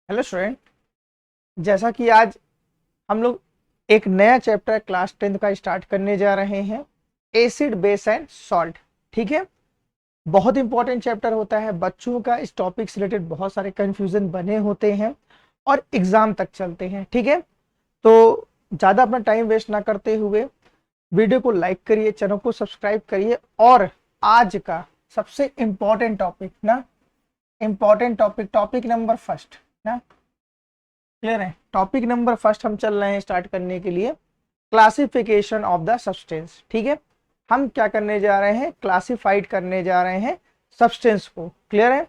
Hello student. जैसा कि आज हम लोग एक नया चैप्टर क्लास 10th का स्टार्ट करने जा रहे हैं, एसिड बेस एंड सॉल्ट। ठीक है, बहुत इंपॉर्टेंट चैप्टर होता है। बच्चों का इस टॉपिक से रिलेटेड बहुत सारे कंफ्यूजन बने होते हैं और एग्जाम तक चलते हैं। ठीक है, तो ज़्यादा अपना टाइम वेस्ट ना करते हुए वीडियो को लाइक करिए, चैनल को सब्सक्राइब करिए। और आज का सबसे इंपॉर्टेंट टॉपिक ना, इंपॉर्टेंट टॉपिक नंबर फर्स्ट ना, क्लियर है। टॉपिक नंबर फर्स्ट हम चल रहे हैं स्टार्ट करने के लिए, क्लासिफिकेशन ऑफ द सब्सटेंस। ठीक है, हम क्या करने जा रहे हैं, क्लासिफाइड करने जा रहे हैं सब्सटेंस को। क्लियर है।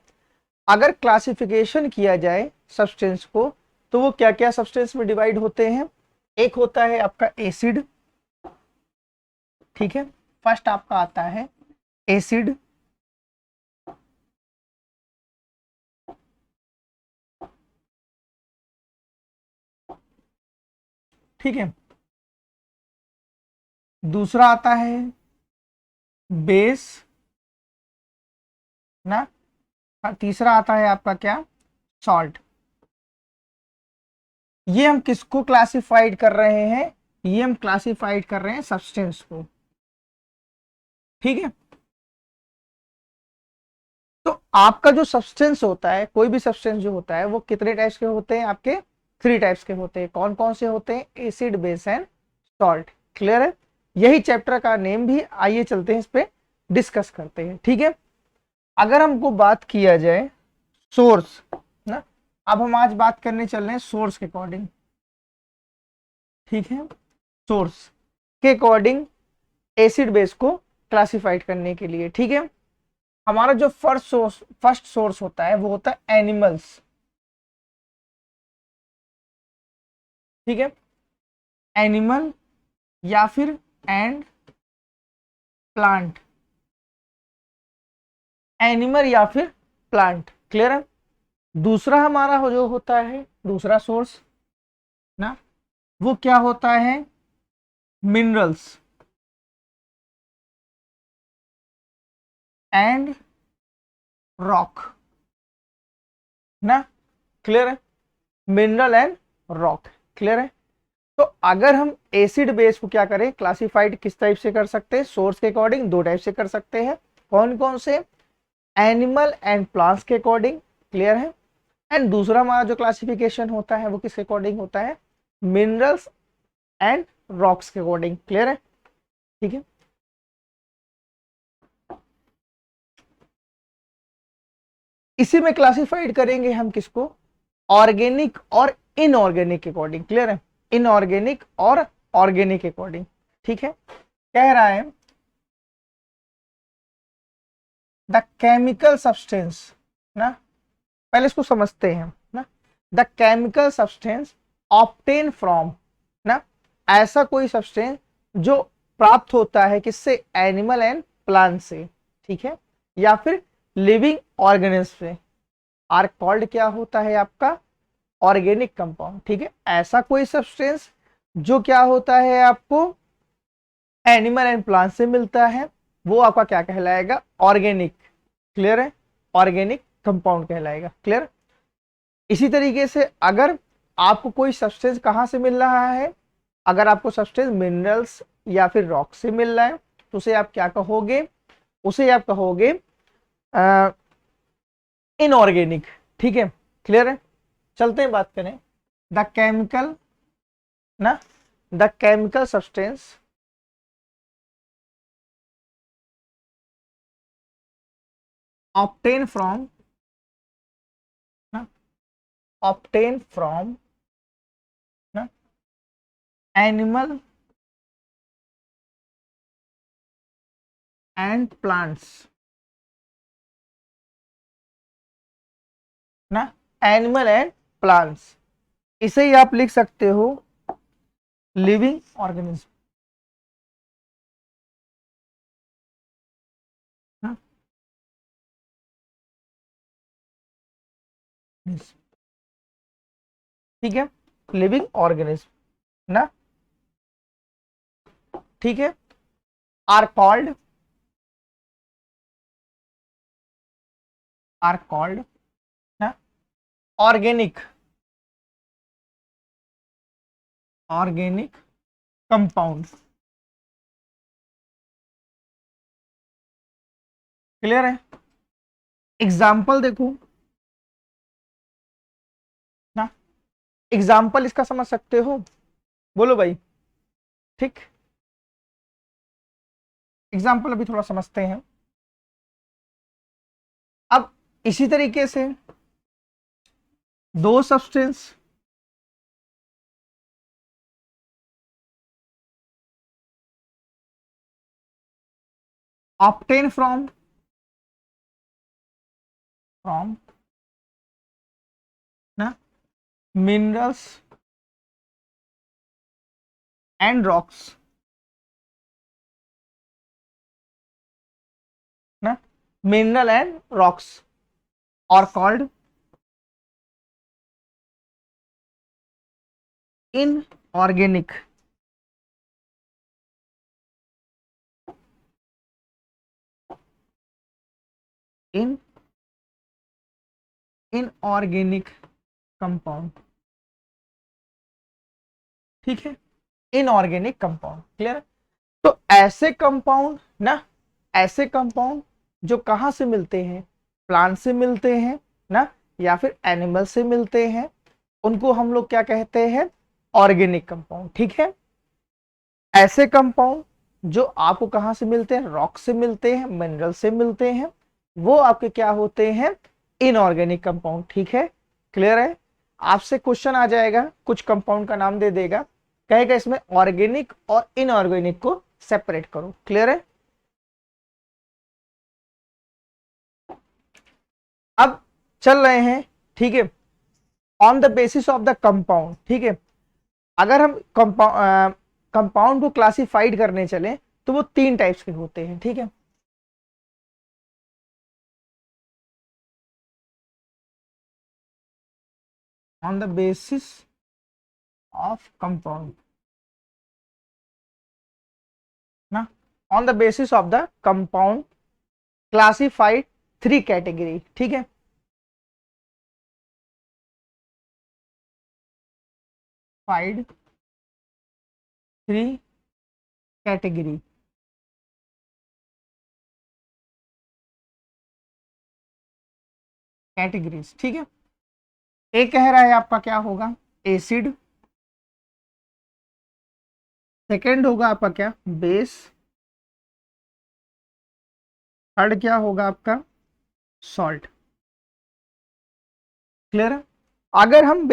अगर क्लासिफिकेशन किया जाए सब्सटेंस को तो वो क्या क्या सब्सटेंस में डिवाइड होते हैं। एक होता है आपका एसिड। ठीक है, फर्स्ट आपका आता है एसिड। ठीक है, दूसरा आता है बेस ना, और तीसरा आता है आपका क्या, सॉल्ट। ये हम किसको क्लासिफाइड कर रहे हैं, ये हम क्लासिफाइड कर रहे हैं सब्सटेंस को। ठीक है, तो आपका जो सब्सटेंस होता है, कोई भी सब्सटेंस जो होता है वो कितने टाइप्स के होते हैं आपके, थ्री टाइप्स के होते हैं। कौन कौन से होते हैं, acid base and salt. Clear है, यही चैप्टर का नेम भी। आइए चलते हैं इस पे डिस्कस करते हैं। ठीक है, अगर हमको बात किया जाए सोर्स ना, अब हम आज बात करने चल रहे हैं सोर्स के अकॉर्डिंग। ठीक है, सोर्स के अकॉर्डिंग एसिड बेस को क्लासिफाइड करने के लिए। ठीक है, हमारा जो फर्स्ट सोर्स होता है वो होता है एनिमल्स। ठीक है, एनिमल या फिर एंड प्लांट, एनिमल या फिर प्लांट। क्लियर है। दूसरा हमारा जो होता है, दूसरा सोर्स ना, वो क्या होता है, मिनरल्स एंड रॉक ना। क्लियर है, मिनरल एंड रॉक। क्लियर है। तो अगर हम एसिड बेस को क्या करें, क्लासिफाइड किस टाइप से कर सकते हैं, सोर्स के अकॉर्डिंग दो टाइप से कर सकते हैं। कौन कौन से, एनिमल एंड प्लांट्स के अकॉर्डिंग। क्लियर है। एंड दूसरा हमारा जो क्लासिफिकेशन होता है वो किसके अकॉर्डिंग होता है, मिनरल्स एंड रॉक्स के अकॉर्डिंग। क्लियर है। ठीक है, इसी में क्लासिफाइड करेंगे हम किसको, ऑर्गेनिक और इनऑर्गेनिक के अकॉर्डिंग। क्लियर है, इनऑर्गेनिक और ऑर्गेनिक के अकॉर्डिंग। ठीक है, कह रहा है द केमिकल सब्सटेंस ना, पहले इसको समझते हैं ना। The chemical substance obtain from ना, ऐसा कोई सब्सटेंस जो प्राप्त होता है किससे, एनिमल एंड प्लांट से। ठीक है, या फिर लिविंग ऑर्गेनिज्म से, आर कॉल्ड क्या होता है आपका, ऑर्गेनिक कंपाउंड। ठीक है, ऐसा कोई सब्सटेंस जो क्या होता है आपको एनिमल एंड प्लांट से मिलता है, वो आपका क्या कहलाएगा, ऑर्गेनिक। क्लियर है, ऑर्गेनिक कंपाउंड कहलाएगा। क्लियर। इसी तरीके से अगर आपको कोई सब्सटेंस कहां से मिल रहा है, अगर आपको सब्सटेंस मिनरल्स या फिर रॉक से मिल रहा है तो उसे आप क्या कहोगे, उसे आप कहोगे इनऑर्गेनिक। ठीक है, क्लियर है। चलते हैं बात करें द केमिकल ना, the chemical substance obtain from ना, ऑब्टेन फ्रॉम ना, एनिमल एंड प्लांट्स ना, एनिमल एंड प्लांट्स, इसे ही आप लिख सकते हो लिविंग ऑर्गेनिज्म ना। ठीक है, लिविंग ऑर्गेनिज्म ना। ठीक है, आर कॉल्ड, आर कॉल्ड ना, ऑर्गेनिक ऑर्गेनिक कंपाउंड। क्लियर है? एग्जाम्पल देखो ना, एग्जाम्पल इसका समझ सकते हो? बोलो भाई। ठीक, एग्जाम्पल अभी थोड़ा समझते हैं। अब इसी तरीके से दो सब्सटेंस ऑब्टेन फ्रॉम ना मिनरल्स एंड रॉक्स ना, मिनरल एंड रॉक्स और कॉल्ड इनऑर्गेनिक। इन इनऑर्गेनिक कंपाउंड। ठीक है, इनऑर्गेनिक कंपाउंड। क्लियर है? तो ऐसे कंपाउंड ना, ऐसे कंपाउंड जो कहां से मिलते हैं, प्लांट से मिलते हैं ना, या फिर एनिमल से मिलते हैं, उनको हम लोग क्या कहते हैं? Organic compound. ठीक है, ऐसे कंपाउंड जो आपको कहां से मिलते हैं? रॉक से मिलते हैं, मिनरल से मिलते हैं, वो आपके क्या होते हैं? Inorganic compound. ठीक है, क्लियर है? आपसे क्वेश्चन आ जाएगा, कुछ कंपाउंड का नाम दे देगा, कहेगा इसमें ऑर्गेनिक और इनऑर्गेनिक को सेपरेट करो। क्लियर है? अब चल रहे हैं। ठीक है, on the basis of the compound. ठीक है, अगर हम कंपाउंड को क्लासिफाइड करने चले तो वो तीन टाइप्स के होते हैं। ठीक है, on the basis of compound ना, on the basis of the compound classified three category. ठीक है, फाइड थ्री कैटेगरी। कैटेगरीज। ठीक है, एक कह रहा है आपका क्या होगा? एसिड। सेकेंड होगा आपका क्या? बेस। थर्ड क्या होगा आपका? सॉल्ट। क्लियर है? अगर हम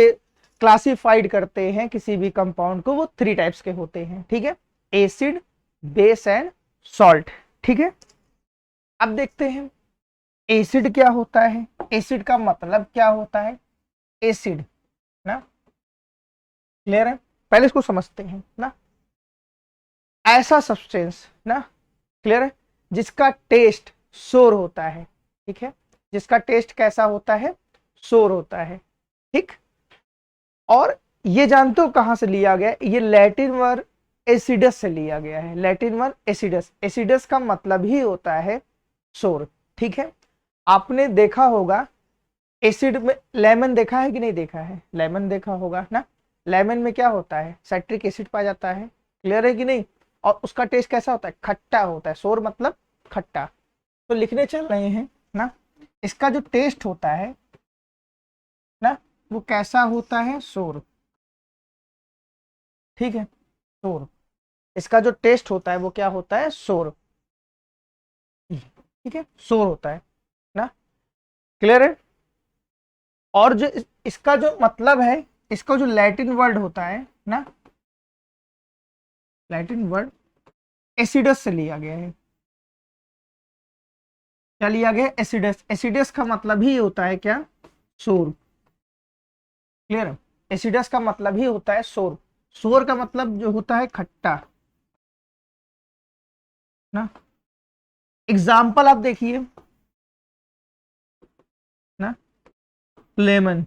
क्लासिफाइड करते हैं किसी भी कंपाउंड को, वो थ्री टाइप्स के होते हैं। ठीक है, एसिड, बेस एंड सॉल्ट। ठीक है, अब देखते हैं एसिड क्या होता है, एसिड का मतलब क्या होता है? एसिड ना, क्लियर है? पहले इसको समझते हैं ना। ऐसा सब्सटेंस ना, क्लियर है, जिसका टेस्ट सोर होता है। ठीक है, जिसका टेस्ट कैसा होता है? सोर होता है। ठीक, और ये जानते हो कहां से लिया गया? ये लैटिन वर्ड एसिडस से लिया गया है। लैटिन वर्ड एसिडस, एसिडस का मतलब ही होता है सोर। ठीक है, आपने देखा होगा एसिड में लेमन देखा है कि नहीं देखा है? लेमन देखा होगा ना, लेमन में क्या होता है? साइट्रिक एसिड पाया जाता है। क्लियर है कि नहीं? और उसका टेस्ट कैसा होता है? खट्टा होता है। सोर मतलब खट्टा। तो लिखने चल रहे हैं ना, इसका जो टेस्ट होता है ना, वो कैसा होता है? सोर। ठीक है, सोर, इसका जो टेस्ट होता है वो क्या होता है? सोर। ठीक है, सोर होता है ना, क्लियर है? और जो इसका जो मतलब है, इसका जो लैटिन वर्ड होता है ना, लैटिन वर्ड एसिडस से लिया गया है। क्या लिया गया? एसिडस। एसिडस का मतलब ही होता है क्या? सोर। क्लियर है? एसिडस का मतलब ही होता है सोर। सोर का मतलब जो होता है खट्टा ना। एग्जाम्पल आप देखिए ना, लेमन,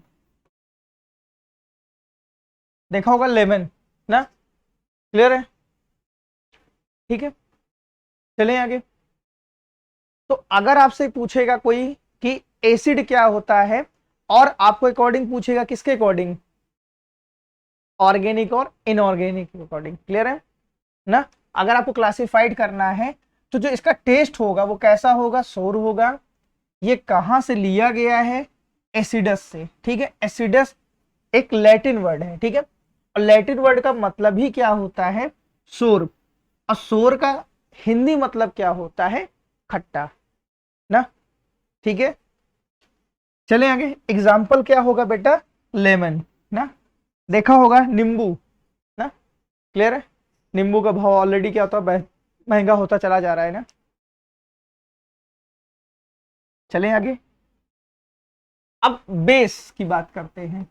देखा होगा लेमन ना, क्लियर है? ठीक है, चलें आगे। तो अगर आपसे पूछेगा कोई कि एसिड क्या होता है, और आपको अकॉर्डिंग पूछेगा, किसके अकॉर्डिंग? ऑर्गेनिक और इनऑर्गेनिक के अकॉर्डिंग। क्लियर है ना? अगर आपको क्लासिफाइड करना है तो जो इसका टेस्ट होगा वो कैसा होगा, सोर होगा। ये कहां से लिया गया है, एसिडस से। ठीक है, एसिडस एक लैटिन वर्ड है। ठीक है, और लैटिन वर्ड का मतलब ही क्या होता है, सोर। और सोर का हिंदी मतलब क्या होता है, खट्टा ना। ठीक है, चले आगे। एग्जाम्पल क्या होगा बेटा, लेमन ना, देखा होगा नींबू ना। क्लियर है, नींबू का भाव ऑलरेडी क्या होता है, महंगा होता चला जा रहा है ना। चलें आगे। अब बेस की बात करते हैं।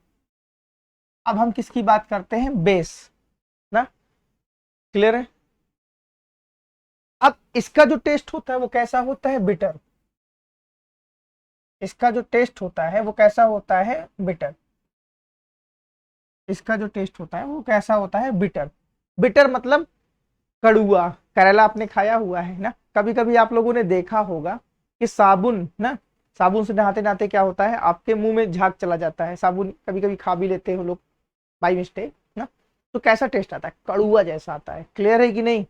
अब हम किसकी बात करते हैं, बेस ना। क्लियर है। अब इसका जो टेस्ट होता है वो कैसा होता है, बिटर। इसका जो टेस्ट होता है वो कैसा होता है, बिटर। इसका जो टेस्ट होता है वो कैसा होता है, बिटर। बिटर मतलब कड़ुआ। करेला आपने खाया हुआ है ना, कभी कभी आप लोगों ने देखा होगा कि साबुन ना, साबुन से नहाते नहाते क्या होता है, आपके मुंह में झाग चला जाता है। साबुन कभी कभी खा भी लेते हो लोग बाई मिस्टेक ना, तो कैसा टेस्ट आता है, कड़ुआ जैसा आता है। क्लियर है कि नहीं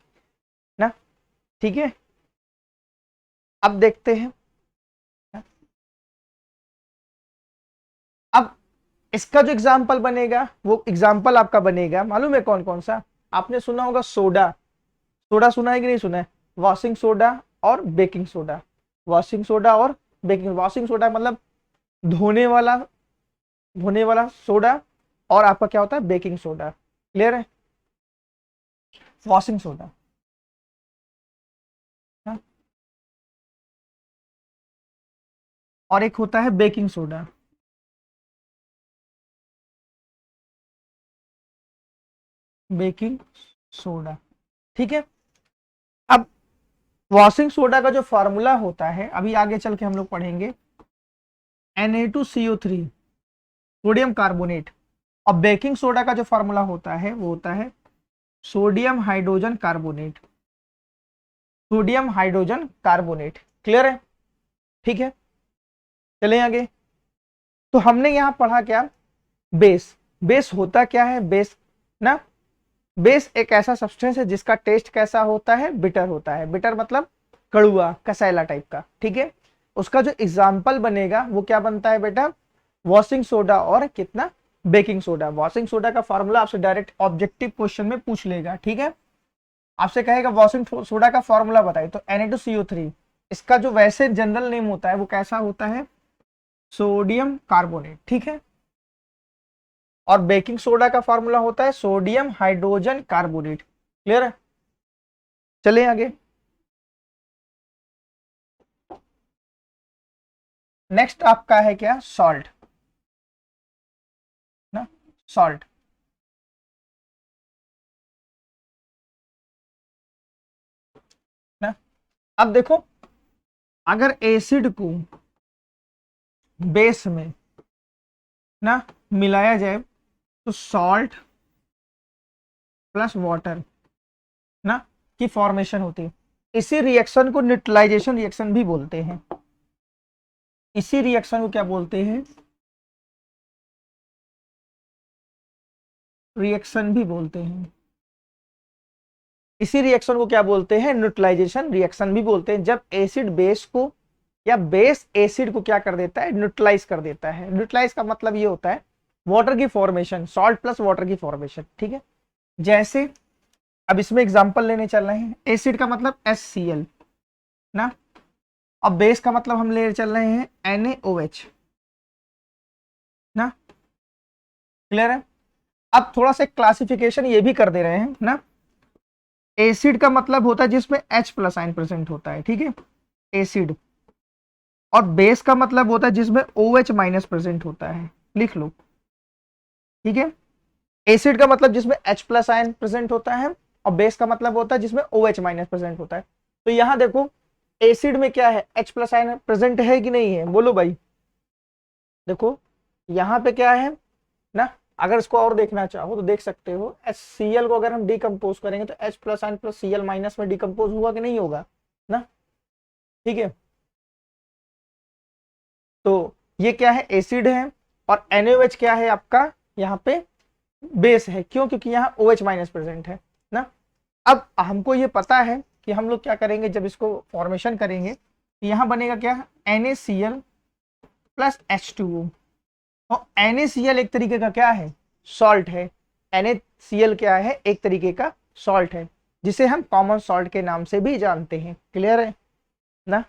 ना। ठीक है, अब देखते हैं। अब इसका जो एग्जाम्पल बनेगा वो एग्जाम्पल आपका बनेगा, मालूम है कौन कौन सा, आपने सुना होगा सोडा। सोडा सुना है कि नहीं सुना है, वॉशिंग सोडा और बेकिंग सोडा। वॉशिंग सोडा और बेकिंग, वॉशिंग सोडा मतलब धोने वाला, धोने वाला सोडा। और आपका क्या होता है, बेकिंग सोडा। क्लियर है, वॉशिंग सोडा। हाँ? और एक होता है बेकिंग सोडा। Baking soda. ठीक है, अब वॉशिंग सोडा का जो फॉर्मूला होता है, अभी आगे चल के हम लोग पढ़ेंगे, Na2CO3 सोडियम कार्बोनेट। और बेकिंग सोडा का जो फॉर्मूला होता है वो होता है sodium hydrogen carbonate. Sodium hydrogen carbonate. Clear है, ठीक है। चलें आगे। तो हमने यहां पढ़ा क्या, बेस। बेस होता क्या है, बेस ना, बेस एक ऐसा सब्सटेंस है जिसका टेस्ट कैसा होता है, बिटर होता है। बिटर मतलब कड़ुआ, कसैला टाइप का। ठीक है, उसका जो एग्जाम्पल बनेगा वो क्या बनता है बेटा, वॉशिंग सोडा और कितना, बेकिंग सोडा। वॉशिंग सोडा का फॉर्मूला आपसे डायरेक्ट ऑब्जेक्टिव क्वेश्चन में पूछ लेगा। ठीक है, आपसे कहेगा वॉशिंग सोडा का फॉर्मूला बताइए, तो Na2CO3। इसका जो वैसे जनरल नेम होता है वो कैसा होता है, सोडियम कार्बोनेट। ठीक है, और बेकिंग सोडा का फॉर्मूला होता है सोडियम हाइड्रोजन कार्बोनेट। क्लियर है, चलिए आगे। नेक्स्ट आपका है क्या, सॉल्ट ना, सॉल्ट ना। अब देखो, अगर एसिड को बेस में ना मिलाया जाए तो सॉल्ट प्लस वाटर ना की फॉर्मेशन होती है। इसी रिएक्शन को न्यूट्रलाइजेशन रिएक्शन भी बोलते हैं। इसी रिएक्शन को क्या बोलते हैं, रिएक्शन भी बोलते हैं। इसी रिएक्शन को क्या बोलते हैं, न्यूट्रलाइजेशन रिएक्शन भी बोलते हैं। जब एसिड बेस को या बेस एसिड को क्या कर देता है, न्यूट्रलाइज कर देता है। न्यूट्रलाइज का मतलब ये होता है वाटर की फॉर्मेशन, सॉल्ट प्लस वाटर की फॉर्मेशन। ठीक है, जैसे अब इसमें एग्जांपल लेने चल रहे हैं, एसिड का मतलब HCl ना, अब बेस का मतलब हम ले चल रहे हैं NaOH ना। क्लियर है, अब थोड़ा सा क्लासिफिकेशन ये भी कर दे रहे हैं ना। एसिड का मतलब होता है जिसमें H प्लस आयन प्रेजेंट होता है। ठीक है, एसिड। और बेस का मतलब होता है जिसमें OH माइनस प्रेजेंट होता है, लिख लो। ठीक है, एसिड का मतलब जिसमें H प्लस आयन प्रेजेंट होता है, और बेस का मतलब होता है जिसमें OH माइनस प्रेजेंट होता है। तो यहां देखो, एसिड में क्या है, H प्लस आयन प्रेजेंट है कि नहीं है, बोलो भाई। देखो यहाँ पे क्या है ना, अगर इसको और देखना चाहो तो देख सकते हो, HCl को अगर हम डिकम्पोज करेंगे तो H plus ion plus Cl minus में डिकम्पोज हुआ कि नहीं होगा ना। ठीक है, तो ये क्या है, एसिड है। और NaOH क्या है आपका यहाँ पे, बेस है। क्यों? क्योंकि यहाँ OH माइनस प्रेजेंट है ना। अब हमको ये पता है कि हम लोग क्या करेंगे, जब इसको फॉर्मेशन करेंगे तो यहाँ बनेगा क्या, NaCl प्लस H2O। और NaCl एक तरीके का क्या है, सॉल्ट है। NaCl क्या है, एक तरीके का सॉल्ट है, जिसे हम कॉमन सॉल्ट के नाम से भी जानते हैं। क्लियर है ना?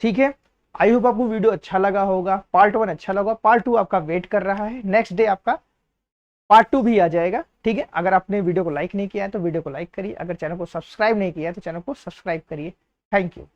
ठीक है, आई होप आपको वीडियो अच्छा लगा होगा। पार्ट 1 अच्छा लगा, पार्ट 2 आपका वेट कर रहा है। नेक्स्ट डे आपका पार्ट 2 भी आ जाएगा। ठीक है, अगर आपने वीडियो को लाइक नहीं किया है तो वीडियो को लाइक करिए, अगर चैनल को सब्सक्राइब नहीं किया है तो चैनल को सब्सक्राइब करिए। Thank you.